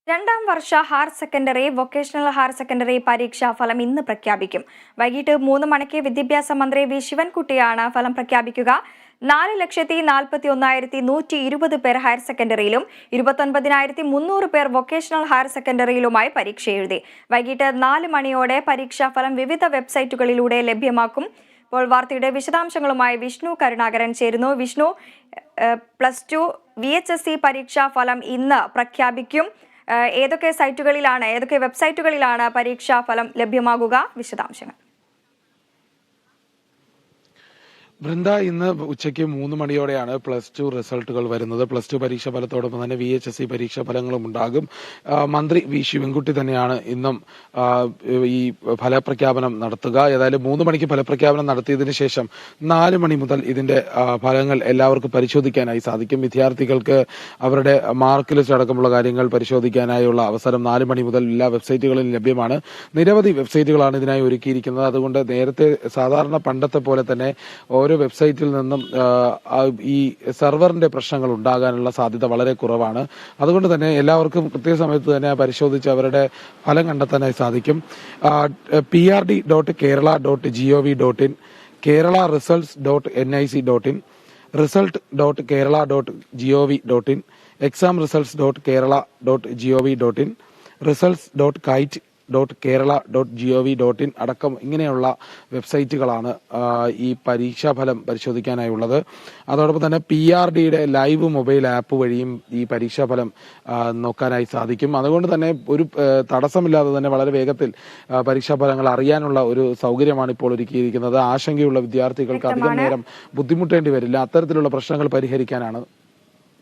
രണ്ടാം വർഷ higher secondary vocational higher secondary പരീക്ഷാ ഫലം ഇന്ന് പ്രഖ്യാപിക്കും. വൈകിട്ട് 3 മണിക്ക് വിദ്യാഭ്യാസ മന്ത്രി വി ശിവൻകുട്ടിയാണ് ഫലം പ്രഖ്യാപിക്കുക. 4,41,120 പേർ ഹയർ സെക്കൻഡറിയിലും 29,300 പേർ വൊക്കേഷണൽ ഹയർ സെക്കൻഡറിയിലുമായി പരീക്ഷ എഴുതി. വൈകിട്ട് 4 മണിയോടെ പരീക്ഷാഫലം വിവിധ വെബ്സൈറ്റുകളിലൂടെ ലഭ്യമാക്കും. ഇപ്പോൾ വാർത്തയുടെ വിശദാംശങ്ങളുമായി വിഷ്ണു കരുണാകരൻ ചേരുന്നു. വിഷ്ണു, +2 VHSE പരീക്ഷാ ഫലം ഇന്ന് പ്രഖ്യാപിക്കും. ഏതൊക്കെ വെബ്സൈറ്റുകളിലാണ് പരീക്ഷാ ഫലം ലഭ്യമാകുക? വിശദാംശങ്ങൾ. ബൃന്ദ, ഇന്ന് ഉച്ചയ്ക്ക് 3 മണിയോടെയാണ് +2 റിസൾട്ടുകൾ വരുന്നത്. +2 പരീക്ഷാ ഫലത്തോടൊപ്പം തന്നെ VHSE പരീക്ഷാ ഫലങ്ങളും ഉണ്ടാകും. മന്ത്രി വി ശിവൻകുട്ടി തന്നെയാണ് ഇന്നും ഈ ഫലപ്രഖ്യാപനം നടത്തുക. ഏതായാലും 3 മണിക്ക് ഫലപ്രഖ്യാപനം നടത്തിയതിനു ശേഷം 4 മണി മുതൽ ഇതിന്റെ ഫലങ്ങൾ എല്ലാവർക്കും പരിശോധിക്കാനായി സാധിക്കും. വിദ്യാർത്ഥികൾക്ക് അവരുടെ മാർക്ക് ലിസ്റ്റ് അടക്കമുള്ള കാര്യങ്ങൾ പരിശോധിക്കാനായുള്ള അവസരം 4 മണി മുതൽ എല്ലാ വെബ്സൈറ്റുകളിലും ലഭ്യമാണ്. നിരവധി വെബ്സൈറ്റുകളാണ് ഇതിനായി ഒരുക്കിയിരിക്കുന്നത്. അതുകൊണ്ട് നേരത്തെ സാധാരണ പണ്ടത്തെ പോലെ തന്നെ ഓരോ വെബ്സൈറ്റിൽ നിന്നും ഈ സെർവറിന്റെ പ്രശ്നങ്ങൾ ഉണ്ടാകാനുള്ള സാധ്യത വളരെ കുറവാണ്. അതുകൊണ്ട് തന്നെ എല്ലാവർക്കും കൃത്യസമയത്ത് തന്നെ പരിശോധിച്ച് അവരുടെ ഫലം കണ്ടെത്താനായി സാധിക്കും. prd.kerala.gov.in, keralaresults.nic.in, result.kerala.gov.in, examresults.kerala.gov.in, results.kite.kerala.gov.in അടക്കം ഇങ്ങനെയുള്ള വെബ്സൈറ്റുകളാണ് ഈ പരീക്ഷാഫലം പരിശോധിക്കാനായുള്ളത്. അതോടൊപ്പം തന്നെ PRDയുടെ ലൈവ് മൊബൈൽ ആപ്പ് വഴിയും ഈ പരീക്ഷാഫലം നോക്കാനായി സാധിക്കും. അതുകൊണ്ട് തന്നെ ഒരു തടസ്സമില്ലാതെ തന്നെ വളരെ വേഗത്തിൽ പരീക്ഷാഫലങ്ങൾ അറിയാനുള്ള ഒരു സൗകര്യമാണ് ഇപ്പോൾ ഒരുക്കിയിരിക്കുന്നത്. ആശങ്കയുള്ള വിദ്യാർത്ഥികൾക്ക് അധികം നേരം ബുദ്ധിമുട്ടേണ്ടി വരില്ല. അത്തരത്തിലുള്ള പ്രശ്നങ്ങൾ പരിഹരിക്കാനാണ്